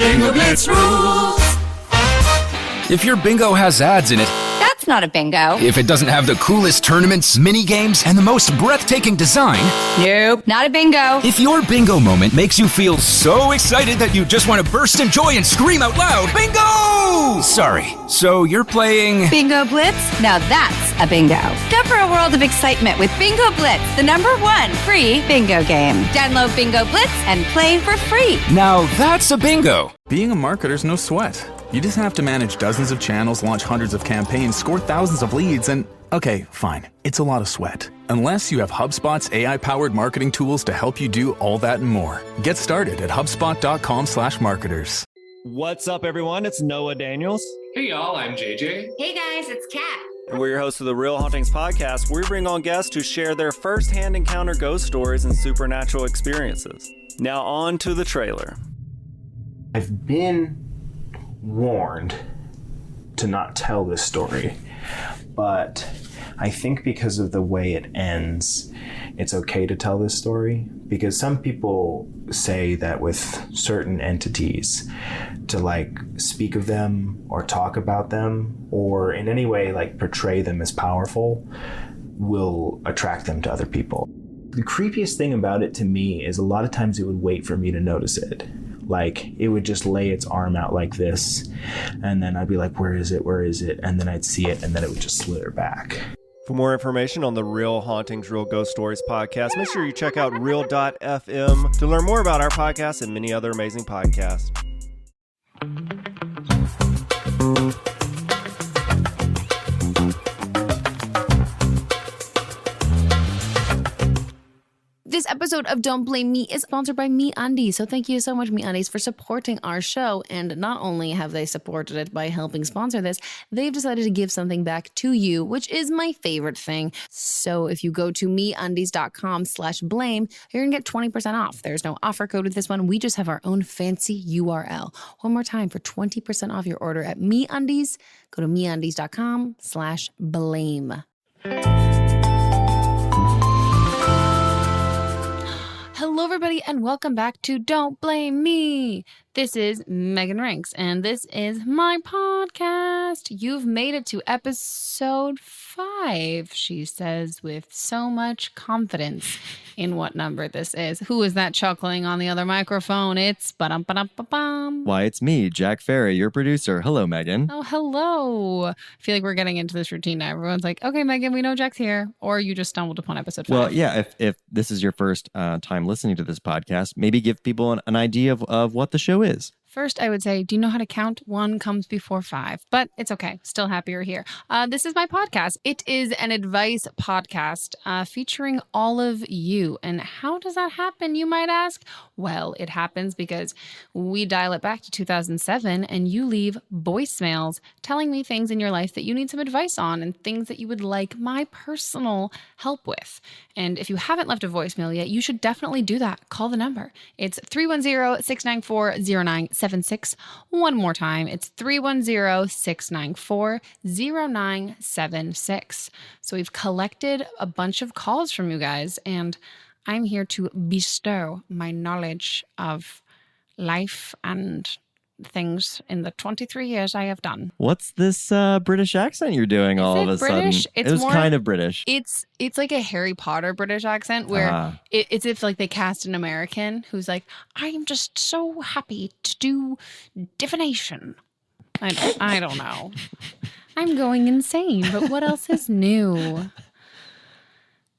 Bingo Blitz rules. If your bingo has ads in it, That's not a bingo. if it doesn't have the coolest tournaments, mini games, and the most breathtaking design, Nope, not a bingo. if your bingo moment makes you feel so excited that you just want to burst in joy and scream out loud, bingo! Sorry, so you're playing... Bingo Blitz? Now that's a bingo. Go for a world of excitement with Bingo Blitz, the #1 free bingo game. Download Bingo Blitz and play for free. Now that's a bingo. Being a marketer's no sweat. You just have to manage dozens of channels, launch hundreds of campaigns, score thousands of leads, and okay, fine, it's a lot of sweat. Unless you have HubSpot's AI-powered marketing tools to help you do all that and more. Get started at HubSpot.com/marketers. What's up, everyone? It's Noah Daniels. Hey y'all, I'm JJ. Hey guys, it's Kat. And we're your hosts of the Real Hauntings podcast, where we bring on guests who share their first-hand encounter ghost stories and supernatural experiences. Now on to the trailer. I've been warned to not tell this story, but I think because of the way it ends, it's okay to tell this story, because some people say that with certain entities, to like speak of them or talk about them or in any way like portray them as powerful will attract them to other people. The creepiest thing about it to me is a lot of times it would wait for me to notice it. Like, it would just lay its arm out like this, and then I'd be like, where is it? Where is it? And then I'd see it, and then it would just slither back. For more information on the Real Hauntings, Real Ghost Stories podcast, make sure you check out Real.fm to learn more about our podcast and many other amazing podcasts. This episode of Don't Blame Me is sponsored by MeUndies. So thank you so much, MeUndies, for supporting our show. And not only have they supported it by helping sponsor this, they've decided to give something back to you, which is my favorite thing. So if you go to MeUndies.com/blame, you're going to get 20% off. There's no offer code with this one. We just have our own fancy URL. One more time, for 20% off your order at MeUndies, go to MeUndies.com/blame. Hello, everybody, and welcome back to Don't Blame Me. This is Megan Rinks, and this is my podcast. You've made it to episode 5, she says, with so much confidence in what number this is. Who is that chuckling on the other microphone? It's ba-dum-ba-dum-ba-bum. Why, it's me, Jack Ferry, your producer. Hello, Megan. Oh, hello. I feel like we're getting into this routine now. Everyone's like, okay, Megan, we know Jack's here. Or you just stumbled upon episode 5. Well, yeah, if this is your first time listening to this podcast, maybe give people an idea of what the show is. First, I would say, do you know how to count? 1 comes before 5, but it's okay. Still happy you're here. This is my podcast. It is an advice podcast featuring all of you. And how does that happen, you might ask? Well, it happens because we dial it back to 2007 and you leave voicemails telling me things in your life that you need some advice on and things that you would like my personal help with. And if you haven't left a voicemail yet, you should definitely do that. Call the number. It's 310-694-0976. One more time, it's 310-694-0976. So we've collected a bunch of calls from you guys, and I'm here to bestow my knowledge of life and things in the 23 years I have done. What's this British accent you're doing all of a British? sudden? It was kind of British. It's like a Harry Potter British accent where it's if like they cast an American who's like, I am just so happy to do divination. I don't know. I'm going insane, but what else is new?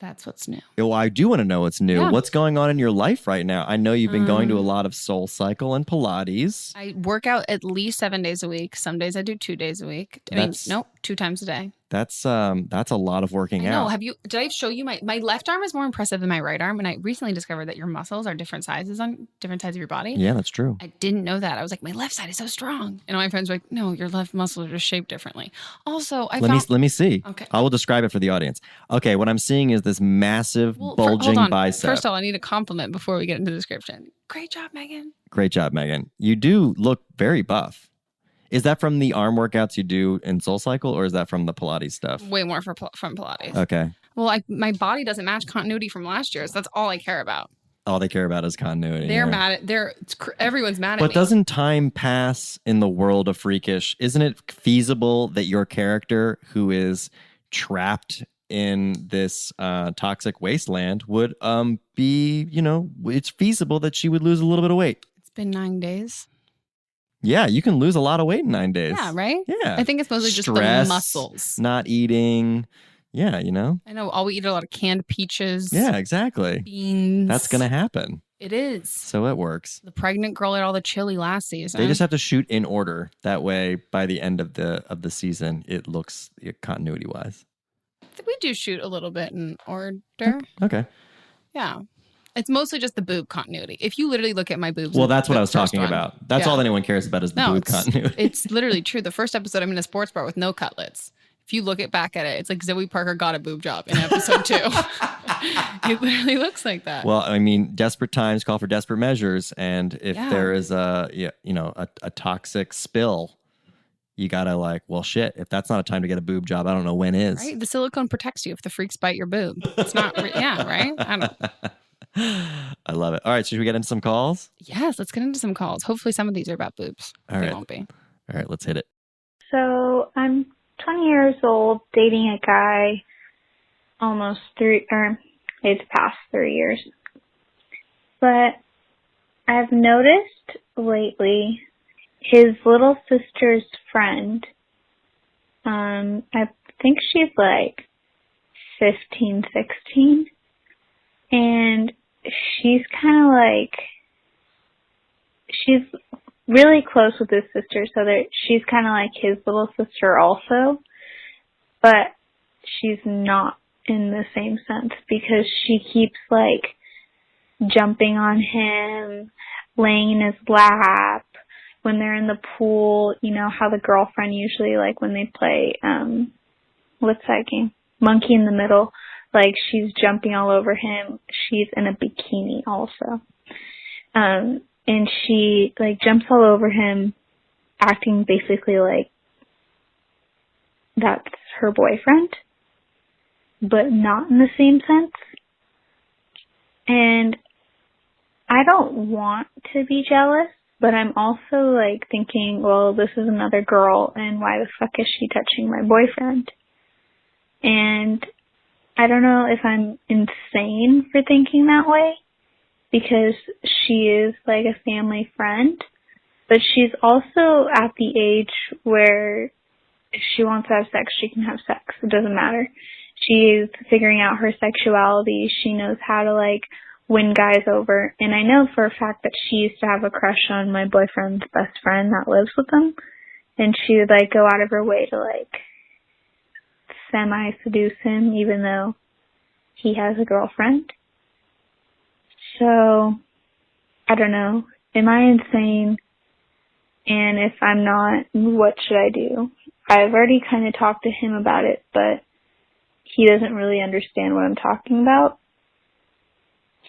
That's what's new. Well, I do want to know what's new. Yeah. What's going on in your life right now? I know you've been going to a lot of Soul Cycle and Pilates. I work out at least 7 days a week. Some days I do 2 days a week. Nope, 2 times a day. That's a lot of working out. Did I show you my left arm is more impressive than my right arm? And I recently discovered that your muscles are different sizes on different sides of your body. Yeah, that's true. I didn't know that. I was like, my left side is so strong. And my friends were like, no, your left muscles are just shaped differently. Also, let me see. Okay. I will describe it for the audience. Okay, what I'm seeing is this massive bulging bicep. First of all, I need a compliment before we get into the description. Great job, Megan. Great job, Megan. You do look very buff. Is that from the arm workouts you do in Soul Cycle, or is that from the Pilates stuff? Way more from Pilates. Okay. Well, my body doesn't match continuity from last year, so that's all I care about. All they care about is continuity. They're yeah. mad at everyone's mad at But me. doesn't time pass in the world of Freakish? Isn't it feasible that your character, who is trapped in this toxic wasteland, would be, it's feasible that she would lose a little bit of weight? It's been 9 days. Yeah, you can lose a lot of weight in 9 days. Yeah, right? Yeah. I think it's mostly just the Stress, muscles. not eating. Yeah, I know. All we eat a lot of canned peaches. Yeah, exactly. Beans. That's going to happen. It is. So it works. The pregnant girl ate all the chili last season. They just have to shoot in order. That way, by the end of the season, it looks continuity wise. We do shoot a little bit in order. Okay. Yeah. It's mostly just the boob continuity. If you literally look at my boobs. Well, that's what I was talking about. That's all anyone cares about is the boob it's continuity. It's literally true. The first episode, I'm in a sports bar with no cutlets. If you look back at it, it's like Zoe Parker got a boob job in episode 2. It literally looks like that. Well, I mean, desperate times call for desperate measures, and if there is a toxic spill, you gotta well, shit. If that's not a time to get a boob job, I don't know when is. Right? The silicone protects you if the freaks bite your boob. It's not. Yeah, right. I don't. I love it. All right, so should we get into some calls? Yes, let's get into some calls. Hopefully, some of these are about boobs. All right. They won't be. All right, let's hit it. So I'm 20 years old, dating a guy almost it's past 3 years. But I've noticed lately his little sister's friend, I think she's like 15, 16, and she's kind of she's really close with his sister, so that she's kind of like his little sister also, but she's not in the same sense because she keeps jumping on him, laying in his lap when they're in the pool. You know how the girlfriend usually when they play what's that game? Monkey in the Middle. She's jumping all over him. She's in a bikini also. And she jumps all over him, acting basically like that's her boyfriend, but not in the same sense. And I don't want to be jealous, but I'm also thinking, well, this is another girl, and why the fuck is she touching my boyfriend? And I don't know if I'm insane for thinking that way, because she is a family friend, but she's also at the age where if she wants to have sex, she can have sex. It doesn't matter. She's figuring out her sexuality. She knows how to win guys over. And I know for a fact that she used to have a crush on my boyfriend's best friend that lives with him, and she would go out of her way to semi-seduce him, even though he has a girlfriend. So, I don't know. Am I insane? And if I'm not, what should I do? I've already kind of talked to him about it, but he doesn't really understand what I'm talking about.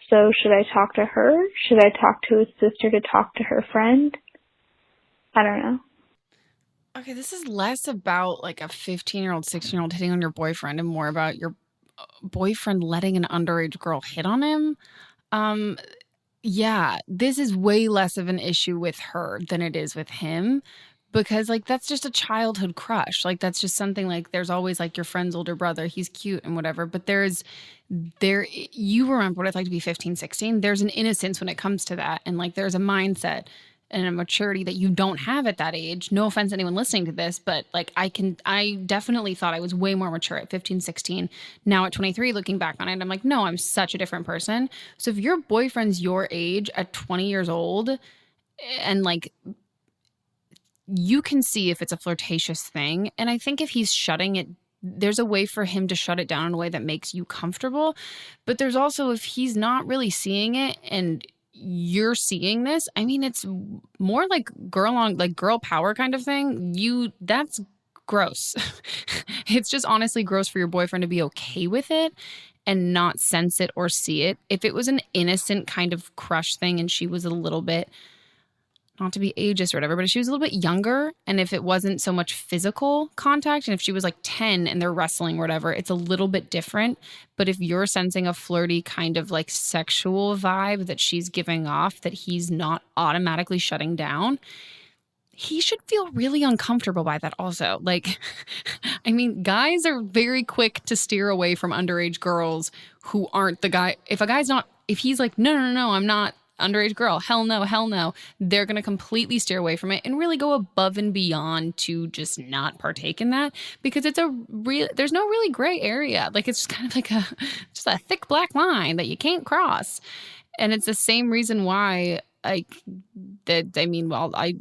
So, should I talk to her? Should I talk to his sister to talk to her friend? I don't know. Okay, this is less about a 15-year-old, 16-year-old hitting on your boyfriend and more about your boyfriend letting an underage girl hit on him. Yeah, this is way less of an issue with her than it is with him, because that's just a childhood crush. That's just something there's always your friend's older brother, he's cute and whatever, but you remember what it's like to be 15, 16. There's an innocence when it comes to that, and there's a mindset and a maturity that you don't have at that age. No offense to anyone listening to this, but I definitely thought I was way more mature at 15, 16. Now at 23, looking back on it, I'm no, I'm such a different person. So if your boyfriend's your age at 20 years old, and you can see if it's a flirtatious thing. And I think if he's shutting it, there's a way for him to shut it down in a way that makes you comfortable. But there's also, if he's not really seeing it and you're seeing this, I mean, it's more girl power kind of thing. That's gross. It's just honestly gross for your boyfriend to be okay with it and not sense it or see it. If it was an innocent kind of crush thing and she was a little bit not to be ageist or whatever, but if she was a little bit younger and if it wasn't so much physical contact, and if she was like 10 and they're wrestling or whatever, it's a little bit different. But if you're sensing a flirty kind of like sexual vibe that she's giving off that he's not automatically shutting down, he should feel really uncomfortable by that also. Like, I mean, guys are very quick to steer away from underage girls who aren't the guy. If he's like, no, I'm not underage girl, hell no, they're going to completely steer away from it and really go above and beyond to just not partake in that, because there's no really gray area. Like, it's just kind of like just a thick black line that you can't cross. And it's the same reason why, I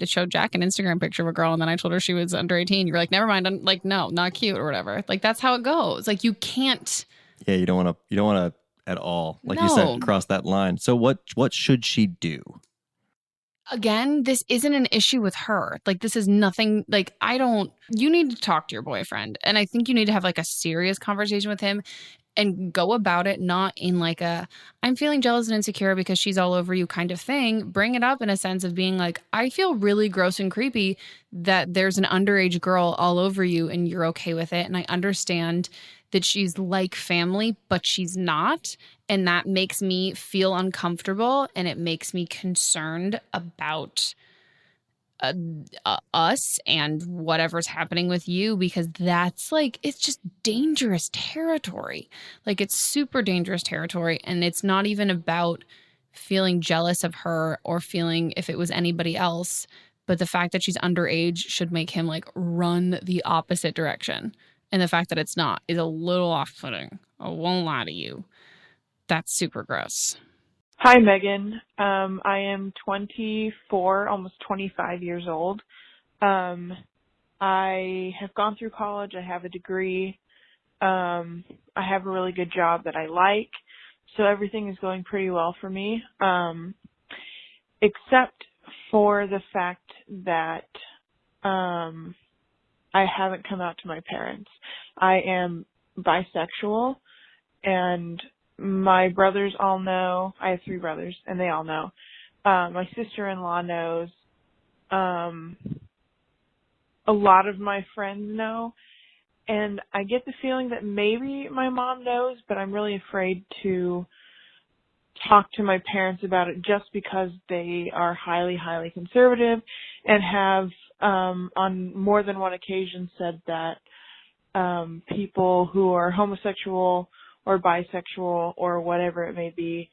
showed Jack an Instagram picture of a girl and then I told her she was under 18. You're like, never mind. I'm like, no, not cute or whatever. Like, that's how it goes. Like, you can't. Yeah, you don't want to at all. Like you said, cross that line. So what should she do? Again, this isn't an issue with her. Like, this is nothing. Like, you need to talk to your boyfriend. And I think you need to have like a serious conversation with him and go about it not in like I'm feeling jealous and insecure because she's all over you kind of thing. Bring it up in a sense of being like, I feel really gross and creepy that there's an underage girl all over you and you're okay with it. And I understand that she's like family, but she's not. And that makes me feel uncomfortable and it makes me concerned about us and whatever's happening with you, because that's like, it's just dangerous territory. Like, it's super dangerous territory. And it's not even about feeling jealous of her or feeling if it was anybody else, but the fact that she's underage should make him like run the opposite direction. And the fact that it's not is a little off-putting. I won't lie to you. That's super gross. Hi, Megan. I am 24, almost 25 years old. I have gone through college. I have a degree. I have a really good job that I like. So everything is going pretty well for me, except for the fact that I haven't come out to my parents. I am bisexual, and my brothers all know. I have 3 brothers, and they all know. My sister-in-law knows. A lot of my friends know. And I get the feeling that maybe my mom knows, but I'm really afraid to talk to my parents about it just because they are highly, highly conservative and have on more than one occasion said that people who are homosexual or bisexual or whatever it may be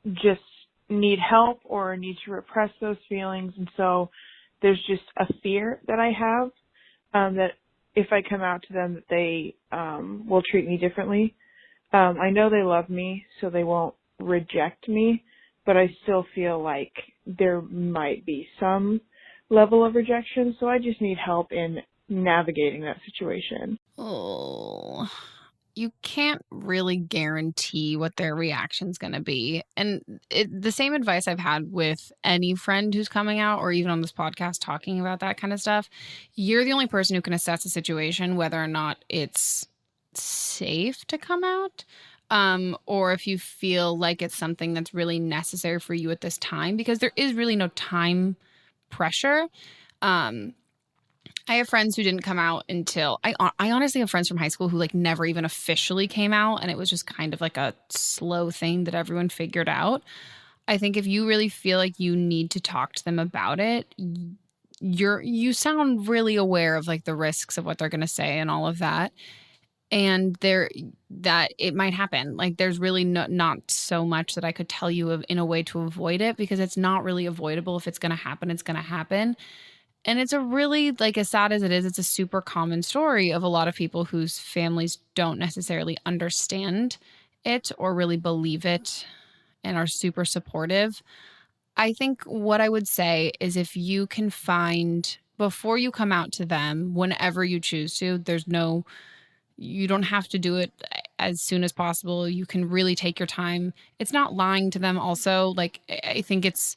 just need help or need to repress those feelings. And so there's just a fear that I have that if I come out to them that they will treat me differently. I know they love me, so they won't reject me, but I still feel like there might be some level of rejection, so I just need help in navigating that situation. Oh, you can't really guarantee what their reaction's going to be. And the same advice I've had with any friend who's coming out or even on this podcast talking about that kind of stuff, you're the only person who can assess the situation, whether or not it's safe to come out, or if you feel like it's something that's really necessary for you at this time, because there is really no time pressure. I have friends who didn't come out until I honestly have friends from high school who like never even officially came out, and it was just kind of like a slow thing that everyone figured out. I think if you really feel like you need to talk to them about it, you sound really aware of like the risks of what they're going to say and all of that. And that it might happen. Like, there's really not so much that I could tell you in a way to avoid it, because it's not really avoidable. If it's going to happen, it's going to happen. And it's a really, like, as sad as it is, it's a super common story of a lot of people whose families don't necessarily understand it or really believe it and are super supportive. I think what I would say is if you can find, before you come out to them, whenever you choose to, you don't have to do it as soon as possible. You can really take your time. It's not lying to them also. Like, I think it's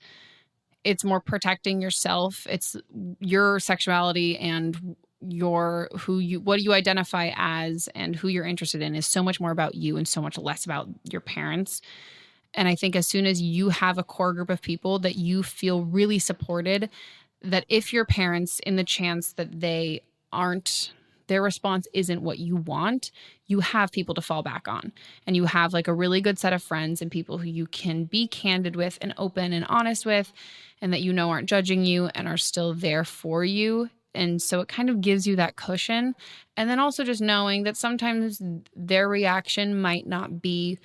more protecting yourself. It's your sexuality and what you identify as and who you're interested in is so much more about you and so much less about your parents. And I think as soon as you have a core group of people that you feel really supported, that if your parents, in the chance that they aren't, their response isn't what you want, you have people to fall back on. And you have like a really good set of friends and people who you can be candid with and open and honest with, and that you know aren't judging you and are still there for you. And so it kind of gives you that cushion. And then also just knowing that sometimes their reaction might not be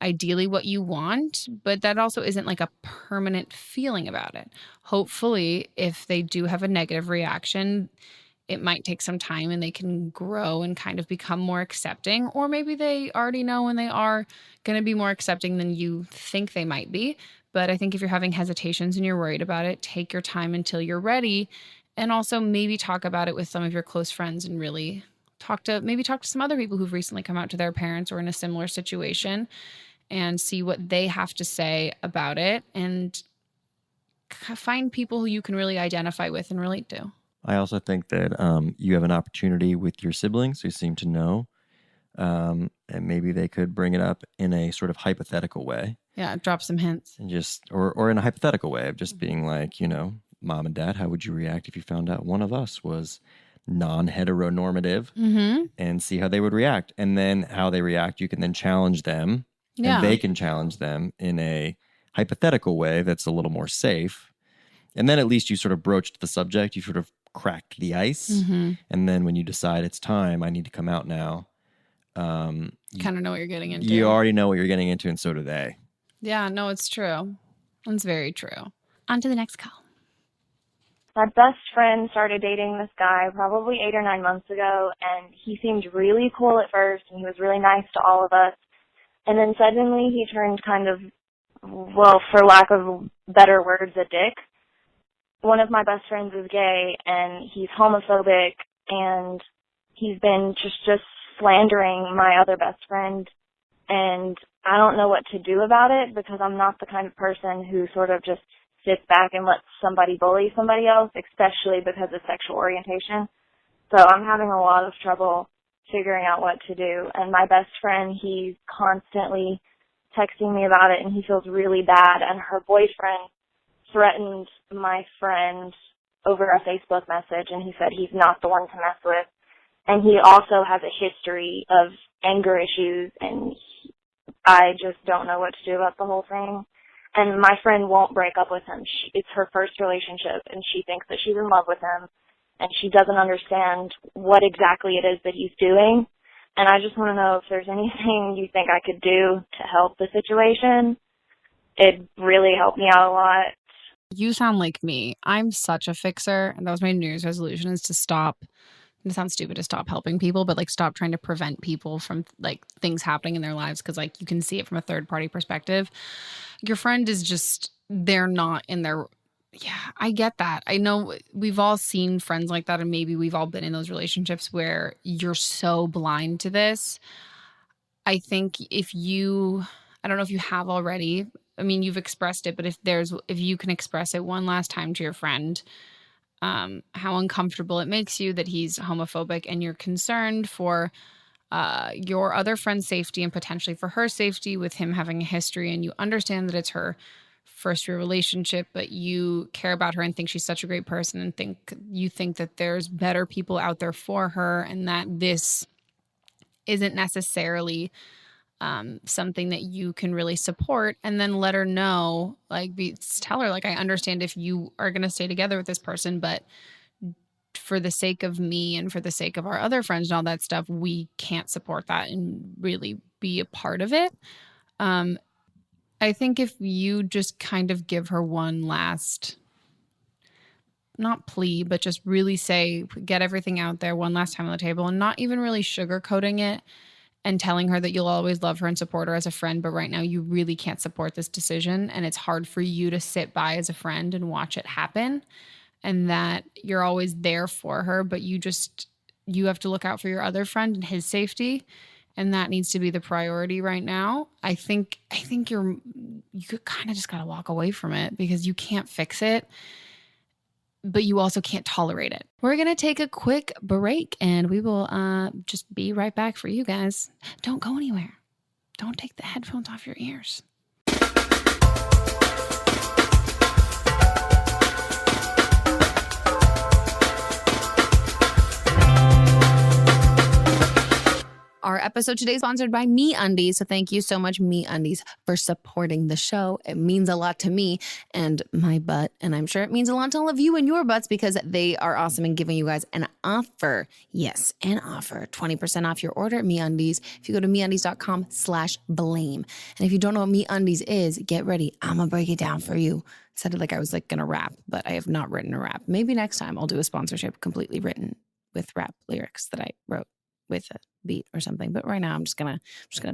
ideally what you want, but that also isn't like a permanent feeling about it. Hopefully, if they do have a negative reaction, it might take some time and they can grow and kind of become more accepting, or maybe they already know and they are going to be more accepting than you think they might be. But I think if you're having hesitations and you're worried about it, take your time until you're ready, and also maybe talk about it with some of your close friends and really talk to some other people who've recently come out to their parents or in a similar situation, and see what they have to say about it, and find people who you can really identify with and relate to. I also think that you have an opportunity with your siblings who seem to know, and maybe they could bring it up in a sort of hypothetical way. Yeah, drop some hints. And just, or in a hypothetical way of just being like, Mom and Dad, how would you react if you found out one of us was non-heteronormative? Mm-hmm. And see how they would react. And then how they react, you can then challenge them. Yeah. And they can challenge them in a hypothetical way that's a little more safe. And then at least you sort of broached the subject. You sort of cracked the ice. Mm-hmm. And then when you decide it's time, I need to come out now. Kind of know what you're getting into. You already know what you're getting into, and so do they. Yeah, no, it's true. It's very true. On to the next call. My best friend started dating this guy probably 8 or 9 months ago, and he seemed really cool at first, and he was really nice to all of us. And then suddenly he turned kind of, well, for lack of better words, a dick. One of my best friends is gay, and he's homophobic, and he's been just slandering my other best friend. And I don't know what to do about it, because I'm not the kind of person who sort of just sits back and lets somebody bully somebody else, especially because of sexual orientation. So I'm having a lot of trouble figuring out what to do. And my best friend, he's constantly texting me about it, and he feels really bad. And her boyfriend threatened my friend over a Facebook message, and he said he's not the one to mess with. And he also has a history of anger issues, and I just don't know what to do about the whole thing. And my friend won't break up with him. It's her first relationship, and she thinks that she's in love with him, and she doesn't understand what exactly it is that he's doing. And I just want to know if there's anything you think I could do to help the situation. It'd really help me out a lot. You sound like me. I'm such a fixer, and that was my New Year's resolution, is to stop. It sounds stupid to stop helping people, but like stop trying to prevent people from like things happening in their lives, because like you can see it from a third party perspective. Your friend is just, they're not in their, yeah, I get that. I know we've all seen friends like that, and maybe we've all been in those relationships where you're so blind to this. I think if you, I don't know if you have already, I mean, you've expressed it, but if you can express it one last time to your friend, how uncomfortable it makes you that he's homophobic, and you're concerned for your other friend's safety and potentially for her safety with him having a history, and you understand that it's her first year relationship, but you care about her and think she's such a great person, and you think that there's better people out there for her, and that this isn't necessarily something that you can really support. And then let her know, like, tell her, like, I understand if you are going to stay together with this person, but for the sake of me and for the sake of our other friends and all that stuff, we can't support that and really be a part of it. I think if you just kind of give her one last, not plea, but just really say, get everything out there one last time on the table, and not even really sugarcoating it, and telling her that you'll always love her and support her as a friend, but right now you really can't support this decision, and it's hard for you to sit by as a friend and watch it happen, and that you're always there for her, but you have to look out for your other friend and his safety, and that needs to be the priority right now. I think you kind of just got to walk away from it, because you can't fix it, but you also can't tolerate it. We're going to take a quick break, and we will just be right back for you guys. Don't go anywhere. Don't take the headphones off your ears. episode today is sponsored by MeUndies. So thank you so much, MeUndies, for supporting the show. It means a lot to me and my butt. And I'm sure it means a lot to all of you and your butts because they are awesome and giving you guys an offer. Yes, an offer. 20% off your order at MeUndies if you go to MeUndies.com/blame. And if you don't know what MeUndies is, get ready. I'm going to break it down for you. Said it like I was like going to rap, but I have not written a rap. Maybe next time I'll do a sponsorship completely written with rap lyrics that I wrote with a beat or something. But right now I'm just gonna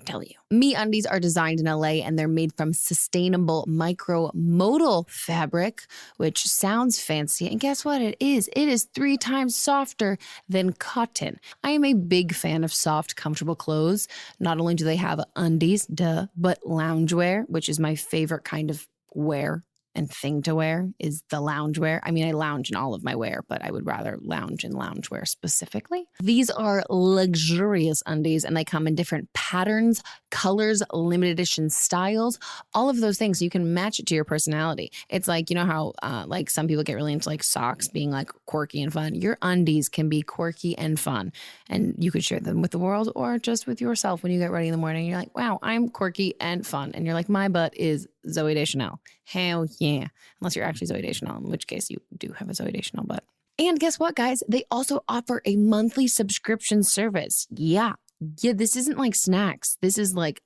tell you. MeUndies are designed in LA and they're made from sustainable micromodal fabric, which sounds fancy. And guess what it is? It is 3 times softer than cotton. I am a big fan of soft, comfortable clothes. Not only do they have undies, but loungewear, which is my favorite kind of wear and thing to wear is the loungewear. I mean, I lounge in all of my wear, but I would rather lounge in loungewear specifically. These are luxurious undies and they come in different patterns, colors, limited edition styles, all of those things. So you can match it to your personality. It's like, you know how like some people get really into like socks being like quirky and fun. Your undies can be quirky and fun and you could share them with the world or just with yourself when you get ready in the morning. You're like, wow, I'm quirky and fun. And you're like, my butt is Zooey Deschanel. Hell yeah. Unless you're actually Zooey Deschanel, in which case you do have a Zooey Deschanel butt. And guess what, guys? They also offer a monthly subscription service. Yeah, this isn't like snacks. This is like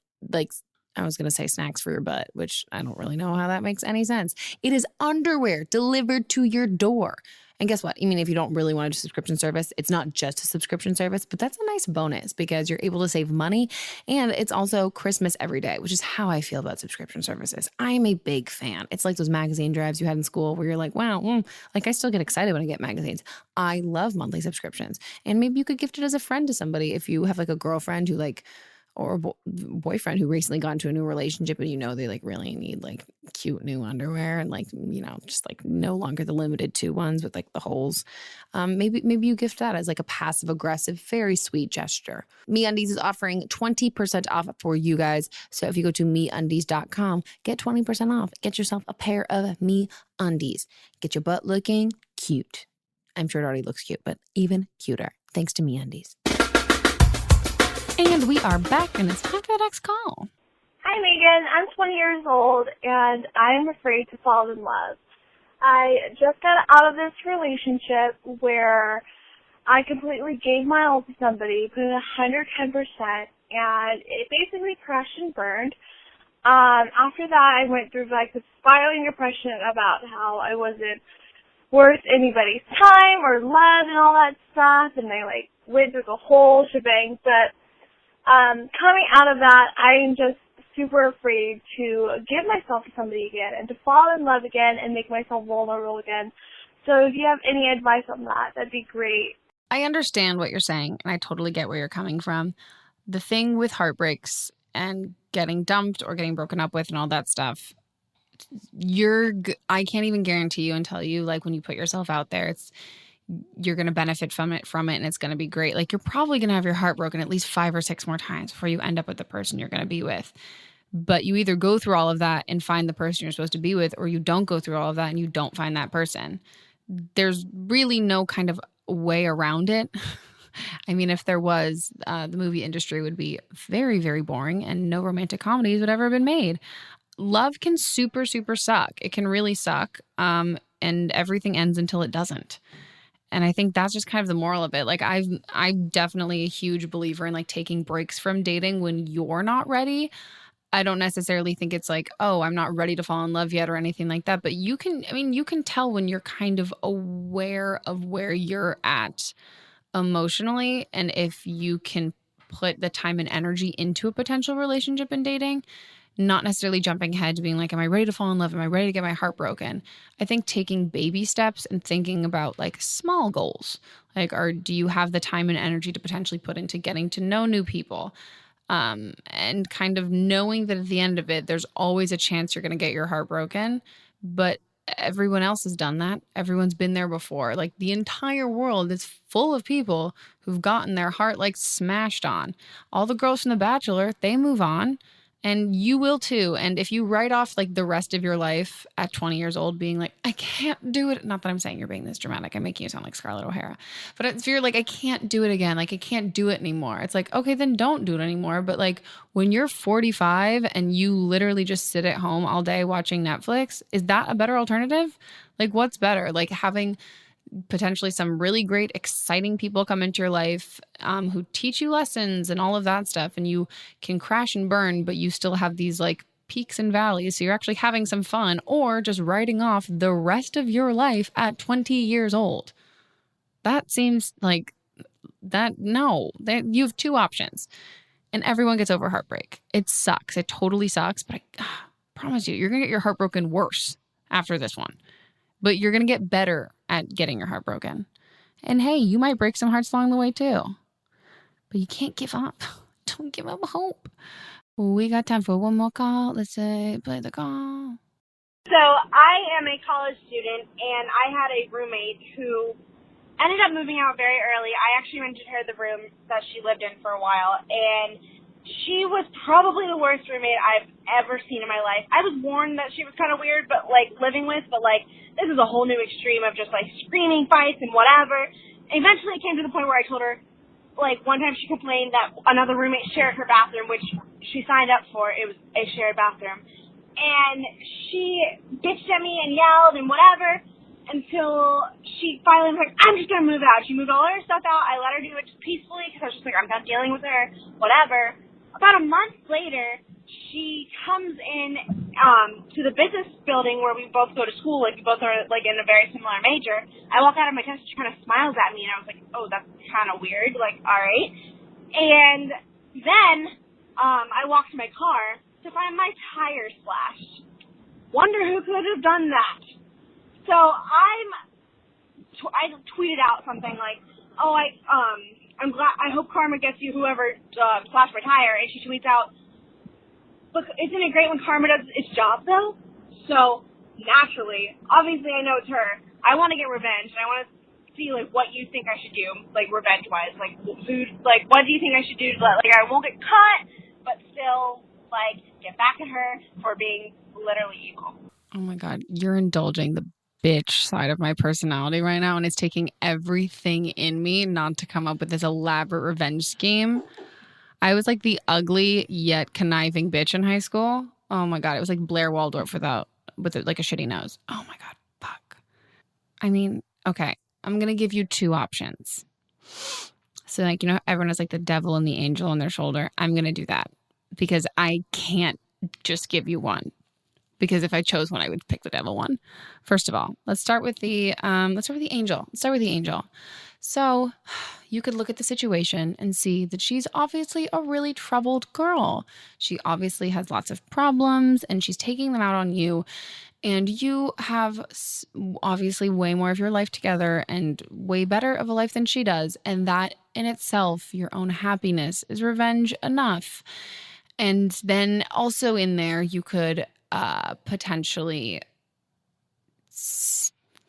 I was going to say snacks for your butt, which I don't really know how that makes any sense. It is underwear delivered to your door. And guess what? I mean, if you don't really want a subscription service, it's not just a subscription service, but that's a nice bonus because you're able to save money. And it's also Christmas every day, which is how I feel about subscription services. I'm a big fan. It's like those magazine drives you had in school where you're like, wow, like I still get excited when I get magazines. I love monthly subscriptions. And maybe you could gift it as a friend to somebody if you have like a girlfriend who like, or a boyfriend who recently got into a new relationship and you know they like really need like cute new underwear and like, you know, just like no longer the limited 2 ones with like the holes. Maybe you gift that as like a passive aggressive, very sweet gesture. MeUndies is offering 20% off for you guys. So if you go to MeUndies.com, get 20% off. Get yourself a pair of MeUndies. Get your butt looking cute. I'm sure it already looks cute, but even cuter. Thanks to MeUndies. And we are back, and it's time for the next call. Hi, Megan. I'm 20 years old, and I'm afraid to fall in love. I just got out of this relationship where I completely gave my all to somebody, put in 110%, and it basically crashed and burned. After that, I went through like this spiraling depression about how I wasn't worth anybody's time or love and all that stuff, and I like went through the whole shebang, but coming out of that, I'm just super afraid to give myself to somebody again and to fall in love again and make myself vulnerable again. So if you have any advice on that, that'd be great. I understand what you're saying, and I totally get where you're coming from. The thing with heartbreaks and getting dumped or getting broken up with and all that stuff, I can't even guarantee you and tell you, like, when you put yourself out there, you're going to benefit from it and it's going to be great. Like, you're probably going to have your heart broken at least 5 or 6 more times before you end up with the person you're going to be with. But you either go through all of that and find the person you're supposed to be with, or you don't go through all of that and you don't find that person. There's really no kind of way around it. I mean, if there was, the movie industry would be very, very boring and no romantic comedies would ever have been made. Love can super, super suck. It can really suck. And everything ends until it doesn't. And I think that's just kind of the moral of it. Like, I'm definitely a huge believer in like taking breaks from dating when you're not ready. I don't necessarily think it's like, oh, I'm not ready to fall in love yet or anything like that. But you can tell when you're kind of aware of where you're at emotionally. And if you can put the time and energy into a potential relationship and dating, not necessarily jumping ahead to being like, am I ready to fall in love? Am I ready to get my heart broken? I think taking baby steps and thinking about like small goals, like, do you have the time and energy to potentially put into getting to know new people? And kind of knowing that at the end of it, there's always a chance you're going to get your heart broken, but everyone else has done that. Everyone's been there before. Like, the entire world is full of people who've gotten their heart like smashed on. All the girls from The Bachelor, they move on. And you will too. And if you write off like the rest of your life at 20 years old being like, I can't do it. Not that I'm saying you're being this dramatic. I'm making you sound like Scarlett O'Hara. But if you're like, I can't do it again, like I can't do it anymore. It's like, okay, then don't do it anymore. But like when you're 45 and you literally just sit at home all day watching Netflix, is that a better alternative? Like what's better? Like having potentially some really great, exciting people come into your life who teach you lessons and all of that stuff. And you can crash and burn, but you still have these like peaks and valleys. So you're actually having some fun, or just writing off the rest of your life at 20 years old. That seems like that. No, you have two options, and everyone gets over heartbreak. It sucks. It totally sucks. But I promise you, you're going to get your heart broken worse after this one. But you're going to get better at getting your heart broken. And hey, you might break some hearts along the way too. But you can't give up. Don't give up hope. We got time for one more call. Let's say play the call. So I am a college student, and I had a roommate who ended up moving out very early. I actually rented her the room that she lived in for a while, and she was probably the worst roommate I've ever seen in my life. I was warned that she was kind of weird, but like living with, but like this is a whole new extreme of just like screaming fights and whatever. Eventually it came to the point where I told her, like one time she complained that another roommate shared her bathroom, which she signed up for. It was a shared bathroom. And she bitched at me and yelled and whatever until she finally was like, I'm just going to move out. She moved all her stuff out. I let her do it just peacefully because I was just like, I'm done dealing with her, whatever. About a month later, she comes in to the business building where we both go to school. Like, we both are, like, in a very similar major. I walk out of my desk, she kind of smiles at me, and I was like, oh, that's kind of weird. Like, all right. And then I walk to my car to find my tire slashed. Wonder who could have done that. So I tweeted out something like, oh, I'm glad, I hope karma gets you whoever slashed my tire. And she tweets out, look, isn't it great when karma does its job though? So naturally, obviously I know it's her. I want to get revenge, and I want to see like what you think I should do, like revenge wise. Like what do you think I should do? Like I won't get caught, but still like get back at her for being literally evil. Oh my God, you're indulging the bitch side of my personality right now, and it's taking everything in me not to come up with this elaborate revenge scheme. I was like the ugly yet conniving bitch in high school. Oh my God, it was like Blair Waldorf with like a shitty nose. Oh my God, fuck. I mean, okay, I'm gonna give you two options. So like, you know, everyone has like the devil and the angel on their shoulder. I'm gonna do that because I can't just give you one. Because if I chose one, I would pick the devil one. First of all, let's start with the angel. So you could look at the situation and see that she's obviously a really troubled girl. She obviously has lots of problems, and she's taking them out on you. And you have obviously way more of your life together and way better of a life than she does. And that in itself, your own happiness, is revenge enough. And then also in there, you could potentially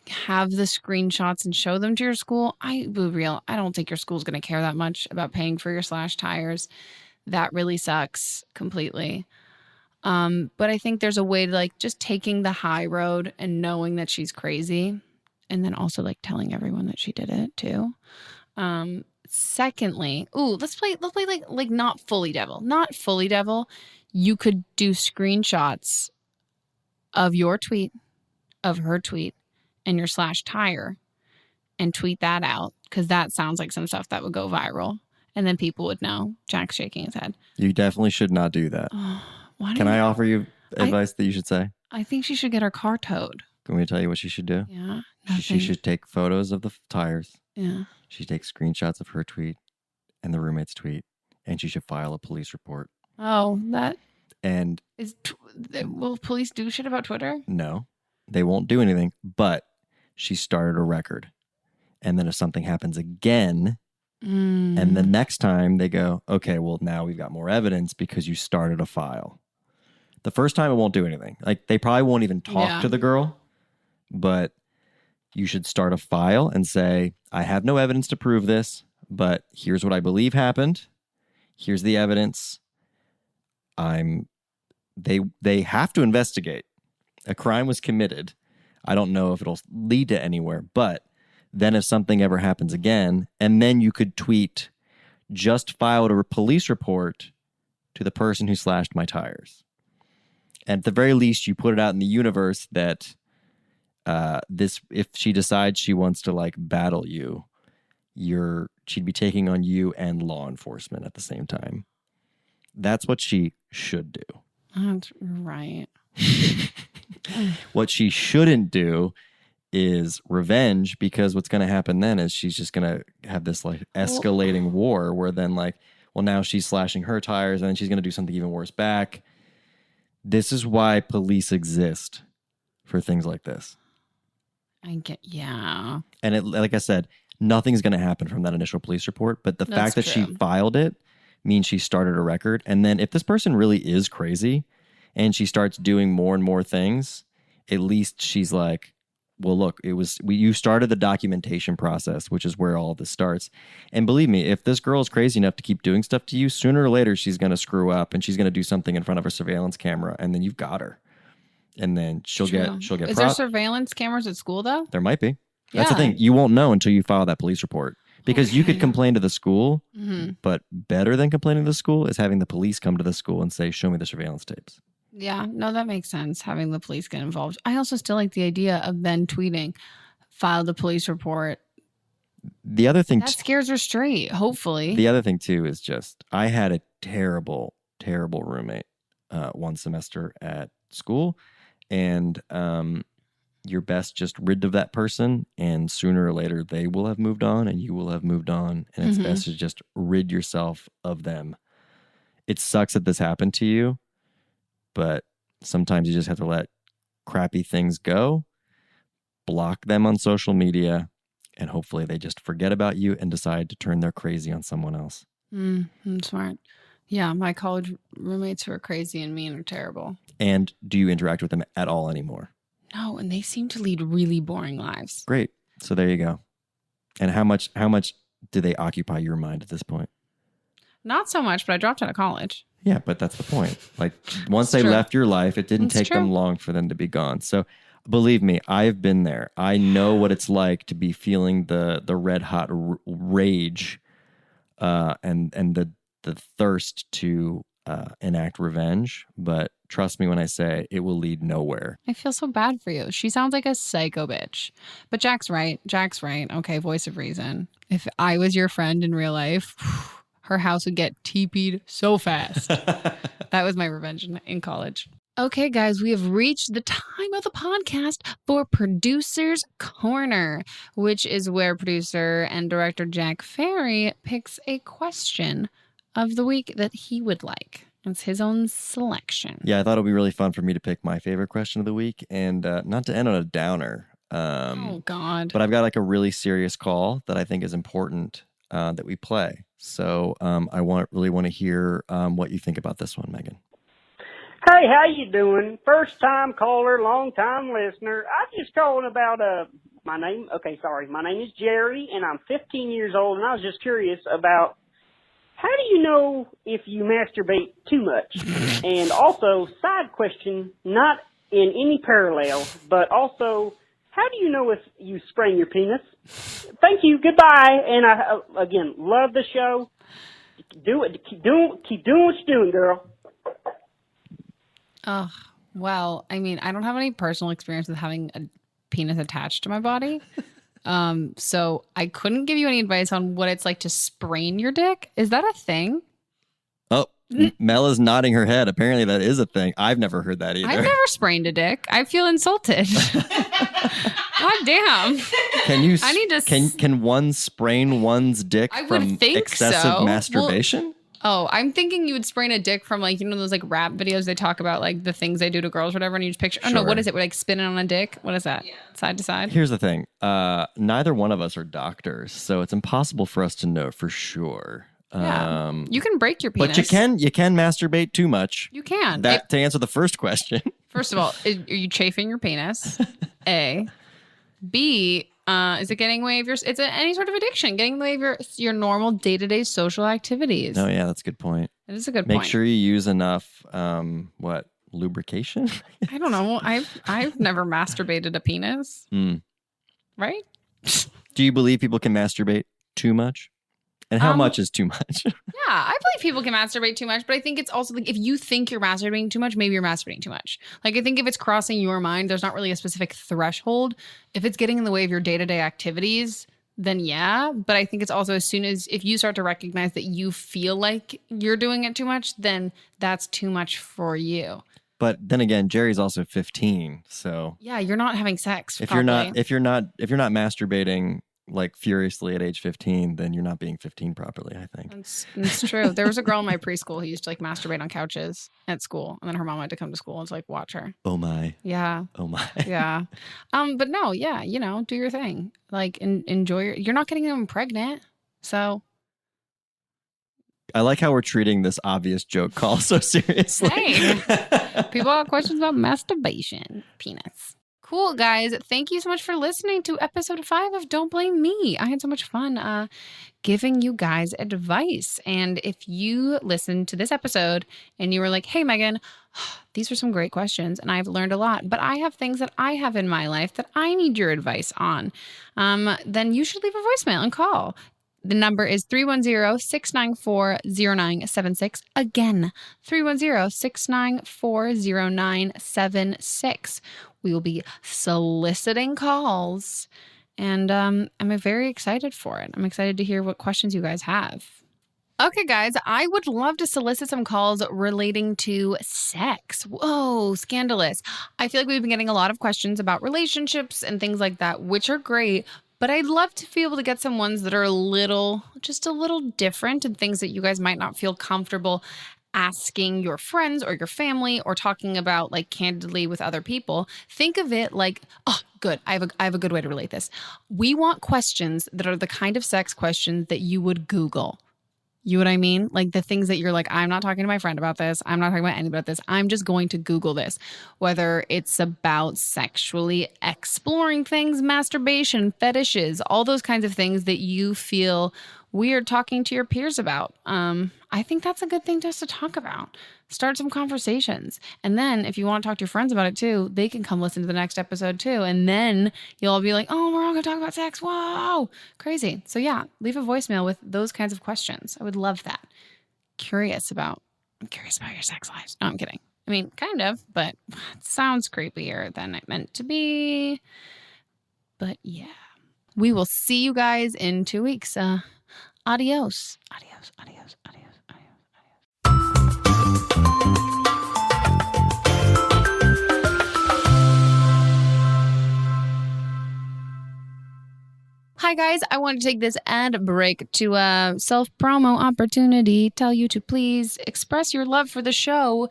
have the screenshots and show them to your school. I don't think your school's going to care that much about paying for your slashed tires. That really sucks completely. But I think there's a way to like just taking the high road and knowing that she's crazy, and then also like telling everyone that she did it too. Secondly, let's play like not fully devil. You could do screenshots of your tweet, of her tweet, and your slashed tire, and tweet that out, because that sounds like some stuff that would go viral, and then people would know. Jack's shaking his head. You definitely should not do that. Can I offer you advice that you should say? I think she should get her car towed. Can we tell you what she should do? Yeah. She should take photos of the tires. Yeah. She takes screenshots of her tweet and the roommate's tweet, and she should file a police report. Oh, that... And will police do shit about Twitter? No, they won't do anything, but she started a record. And then if something happens again, and the next time they go, okay, well, now we've got more evidence because you started a file. The first time it won't do anything. Like, they probably won't even talk to the girl, but you should start a file and say, I have no evidence to prove this, but here's what I believe happened. Here's the evidence. I'm they have to investigate. A crime was committed. I don't know if it'll lead to anywhere, but then if something ever happens again, and then you could tweet, just filed a police report to the person who slashed my tires. And at the very least, you put it out in the universe that if she decides she wants to like battle you, she'd be taking on you and law enforcement at the same time. That's what she should do. That's right. What she shouldn't do is revenge, because what's going to happen then is she's just going to have this like escalating war where then like, well, now she's slashing her tires and then she's going to do something even worse back. This is why police exist, for things like this. Yeah. And it, like I said, nothing's going to happen from that initial police report, but the fact that she filed it means she started a record. And then if this person really is crazy and she starts doing more and more things, at least she's like, well, look, you started the documentation process, which is where all of this starts. And believe me, if this girl is crazy enough to keep doing stuff to you, sooner or later she's going to screw up and she's going to do something in front of a surveillance camera, and then you've got her. And then she'll get. Is there surveillance cameras at school though? There might be. That's the thing. You won't know until you file that police report, because you could complain to the school, but better than complaining to the school is having the police come to the school and say, "Show me the surveillance tapes." Yeah, no, that makes sense. Having the police get involved. I also still like the idea of then tweeting, file the police report. The other thing that scares her straight. Hopefully. The other thing too is just I had a terrible roommate one semester at school, and you're best just rid of that person, and sooner or later they will have moved on and you will have moved on, and it's best to just rid yourself of them. It sucks that this happened to you, but sometimes you just have to let crappy things go, block them on social media, and hopefully they just forget about you and decide to turn their crazy on someone else. Smart. Yeah, my college roommates who are crazy and mean are terrible. And do you interact with them at all anymore? No, and they seem to lead really boring lives. Great. So there you go. And how much do they occupy your mind at this point? Not so much, but I dropped out of college. Yeah, but that's the point. Like once they left your life, it didn't take them long for them to be gone. So believe me, I've been there. I know what it's like to be feeling the red hot rage and the thirst to enact revenge. But trust me when I say it will lead nowhere. I feel so bad for you. She sounds like a psycho bitch. But Jack's right. Okay, voice of reason. If I was your friend in real life, her house would get TP'd so fast. That was my revenge in college. Okay, guys, we have reached the time of the podcast for Producer's Corner, which is where producer and director Jack Ferry picks a question of the week that he would like. It's his own selection. Yeah, I thought it would be really fun for me to pick my favorite question of the week, and not to end on a downer. Oh, God. But I've got like a really serious call that I think is important that we play. So I really want to hear what you think about this one, Megan. Hey, how you doing? First time caller, long time listener. I'm just calling about my name is Jerry, and I'm 15 years old, and I was just curious about how do you know if you masturbate too much? And also, side question, not in any parallel, but also, how do you know if you sprain your penis? Thank you. Goodbye. And I, again, love the show. Do it. Keep doing what you're doing, girl. Oh, well, I mean, I don't have any personal experience with having a penis attached to my body. So I couldn't give you any advice on what it's like to sprain your dick. Is that a thing? Oh, Mel is nodding her head. Apparently that is a thing. I've never heard that either. I've never sprained a dick. I feel insulted. God damn. Can one sprain one's dick from excessive masturbation? I'm thinking you would sprain a dick from like, you know, those like rap videos they talk about like the things they do to girls or whatever, and you just picture, oh no, what is it? We're like spinning on a dick. What is that? Yeah. Side to side? Here's the thing. Neither one of us are doctors, so it's impossible for us to know for sure. Yeah. You can break your penis. But you can masturbate too much. You can. To answer the first question. First of all, are you chafing your penis? A. B, is it getting in the way of any sort of addiction, getting in the way of your normal day-to-day social activities. Oh, yeah, that's a good point. It is a good point. Make sure you use enough, lubrication. I don't know. I've never masturbated a penis. Right? Do you believe people can masturbate too much? And how much is too much? Yeah, I believe people can masturbate too much, but I think it's also like if you think you're masturbating too much, maybe you're masturbating too much. Like I think if it's crossing your mind, there's not really a specific threshold. If it's getting in the way of your day-to-day activities, then yeah. But I think it's also as soon as if you start to recognize that you feel like you're doing it too much, then that's too much for you. But then again, Jerry's also 15, so yeah, you're not having sex. If you're not masturbating like furiously at age 15, then you're not being 15 properly, I think. That's true. There was a girl in my preschool who used to like masturbate on couches at school, and then her mom had to come to school and to like watch her. Oh my. Yeah. Oh my. Yeah. But no, yeah, do your thing. Like enjoy you're not getting them pregnant. So I like how we're treating this obvious joke call so seriously. Hey. People have questions about masturbation. Penis. Cool, guys. Thank you so much for listening to episode 5 of Don't Blame Me. I had so much fun giving you guys advice. And if you listened to this episode and you were like, hey, Megan, these are some great questions and I've learned a lot, but I have things that I have in my life that I need your advice on, then you should leave a voicemail and call. The number is 310-694-0976. Again, 310-694-0976. We will be soliciting calls, and I'm very excited for it. I'm excited to hear what questions you guys have. Okay, guys, I would love to solicit some calls relating to sex. Whoa, scandalous. I feel like we've been getting a lot of questions about relationships and things like that, which are great. But I'd love to be able to get some ones that are just a little different and things that you guys might not feel comfortable asking your friends or your family or talking about like candidly with other people. Think of it like, oh, good. I have a good way to relate this. We want questions that are the kind of sex questions that you would Google. You know what I mean? Like the things that you're like, I'm not talking to my friend about this. I'm not talking about anybody about this. I'm just going to Google this. Whether it's about sexually exploring things, masturbation, fetishes, all those kinds of things that you feel weird talking to your peers about. I think that's a good thing just to talk about. Start some conversations. And then if you want to talk to your friends about it too, they can come listen to the next episode too. And then you'll all be like, oh, we're all going to talk about sex. Whoa, crazy. So yeah, leave a voicemail with those kinds of questions. I would love that. I'm curious about your sex lives. No, I'm kidding. I mean, kind of, but it sounds creepier than it meant to be. But yeah, we will see you guys in 2 weeks. Adios. Adios, adios, adios, adios, Hi guys, I want to take this ad break to self-promo opportunity. Tell you to please express your love for the show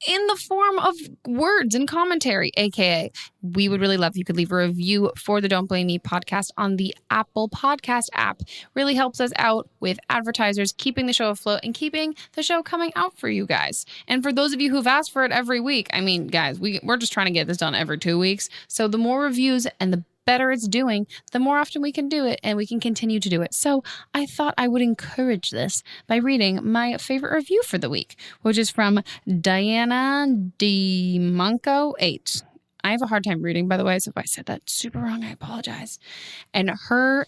in the form of words and commentary, aka we would really love if you could leave a review for the Don't Blame Me podcast on the Apple Podcast app. Really helps us out with advertisers, keeping the show afloat and keeping the show coming out for you guys. And for those of you who've asked for it every week, I mean, guys, we're just trying to get this done every 2 weeks. So the more reviews and the better it's doing, the more often we can do it and we can continue to do it. So I thought I would encourage this by reading my favorite review for the week, which is from Diana DeMonco 8. I have a hard time reading, by the way, so if I said that super wrong, I apologize. And her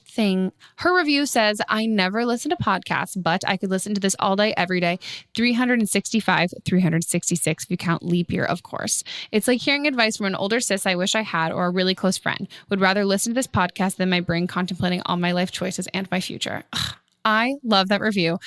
review says, I never listen to podcasts, but I could listen to this all day, every day, 365, 366, if you count leap year, of course. It's like hearing advice from an older sis I wish I had or a really close friend. Would rather listen to this podcast than my brain contemplating all my life choices and my future. Ugh, I love that review.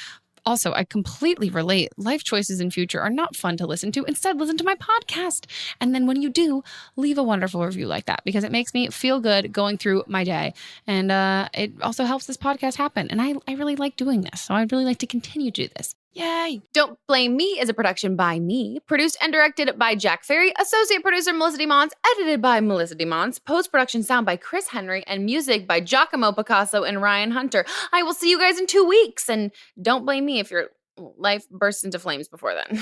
Also, I completely relate. Life choices in future are not fun to listen to. Instead, listen to my podcast. And then when you do, leave a wonderful review like that because it makes me feel good going through my day. And it also helps this podcast happen. And I really like doing this. So I'd really like to continue to do this. Yay! Don't Blame Me is a production by me, produced and directed by Jack Ferry, associate producer Melissa DeMons, edited by Melissa DeMons, post-production sound by Chris Henry, and music by Giacomo Picasso and Ryan Hunter. I will see you guys in 2 weeks, and don't blame me if your life bursts into flames before then.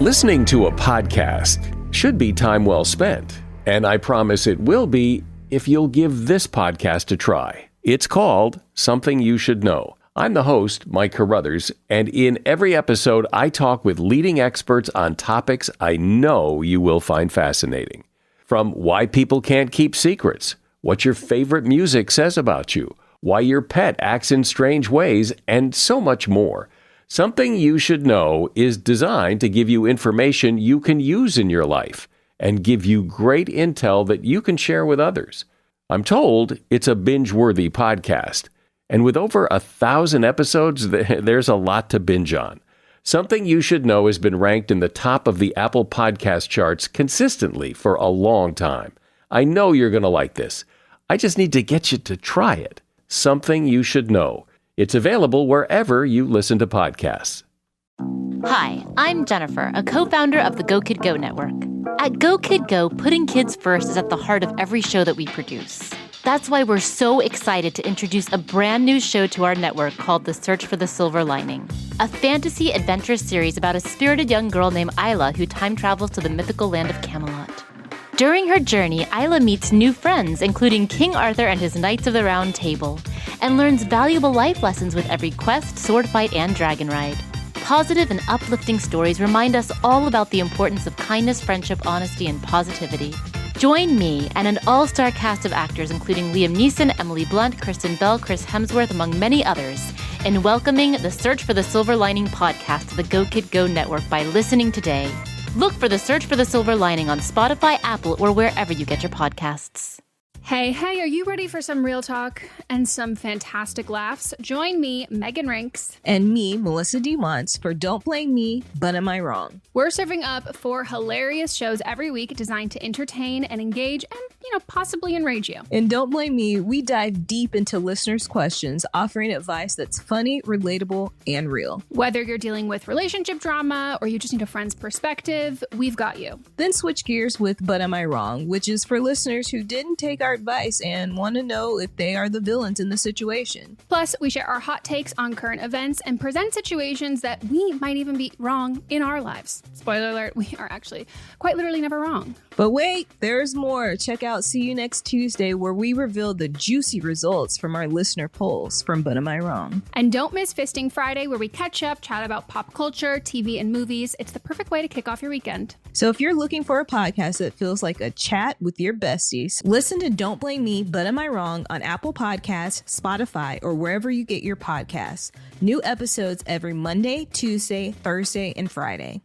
Listening to a podcast should be time well spent, and I promise it will be if you'll give this podcast a try. It's called Something You Should Know. I'm the host, Mike Carruthers, and in every episode, I talk with leading experts on topics I know you will find fascinating. From why people can't keep secrets, what your favorite music says about you, why your pet acts in strange ways, and so much more. Something You Should Know is designed to give you information you can use in your life and give you great intel that you can share with others. I'm told it's a binge-worthy podcast. And with over 1,000 episodes, there's a lot to binge on. Something You Should Know has been ranked in the top of the Apple Podcast charts consistently for a long time. I know you're going to like this. I just need to get you to try it. Something You Should Know. It's available wherever you listen to podcasts. Hi, I'm Jennifer, a co-founder of the Go Kid Go network. At Go Kid Go, putting kids first is at the heart of every show that we produce. That's why we're so excited to introduce a brand new show to our network called The Search for the Silver Lining, a fantasy adventure series about a spirited young girl named Isla who time travels to the mythical land of Camelot. During her journey, Isla meets new friends, including King Arthur and his Knights of the Round Table, and learns valuable life lessons with every quest, sword fight, and dragon ride. Positive and uplifting stories remind us all about the importance of kindness, friendship, honesty, and positivity. Join me and an all-star cast of actors including Liam Neeson, Emily Blunt, Kristen Bell, Chris Hemsworth, among many others, in welcoming the Search for the Silver Lining podcast to the Go Kid Go network by listening today. Look for the Search for the Silver Lining on Spotify, Apple, or wherever you get your podcasts. Hey, are you ready for some real talk and some fantastic laughs? Join me, Megan Rinks. And me, Melissa DeMonts, for Don't Blame Me, But Am I Wrong? We're serving up 4 hilarious shows every week designed to entertain and engage and, possibly enrage you. And Don't Blame Me, we dive deep into listeners' questions, offering advice that's funny, relatable, and real. Whether you're dealing with relationship drama or you just need a friend's perspective, we've got you. Then switch gears with But Am I Wrong, which is for listeners who didn't take our advice and want to know if they are the villains in the situation. Plus, we share our hot takes on current events and present situations that we might even be wrong in our lives. Spoiler alert, we are actually quite literally never wrong. But wait, there's more. Check out See You Next Tuesday, where we reveal the juicy results from our listener polls from But Am I Wrong? And don't miss Fisting Friday, where we catch up, chat about pop culture, TV, and movies. It's the perfect way to kick off your weekend. So if you're looking for a podcast that feels like a chat with your besties, listen to Don't Blame Me, But Am I Wrong on Apple Podcasts, Spotify, or wherever you get your podcasts. New episodes every Monday, Tuesday, Thursday, and Friday.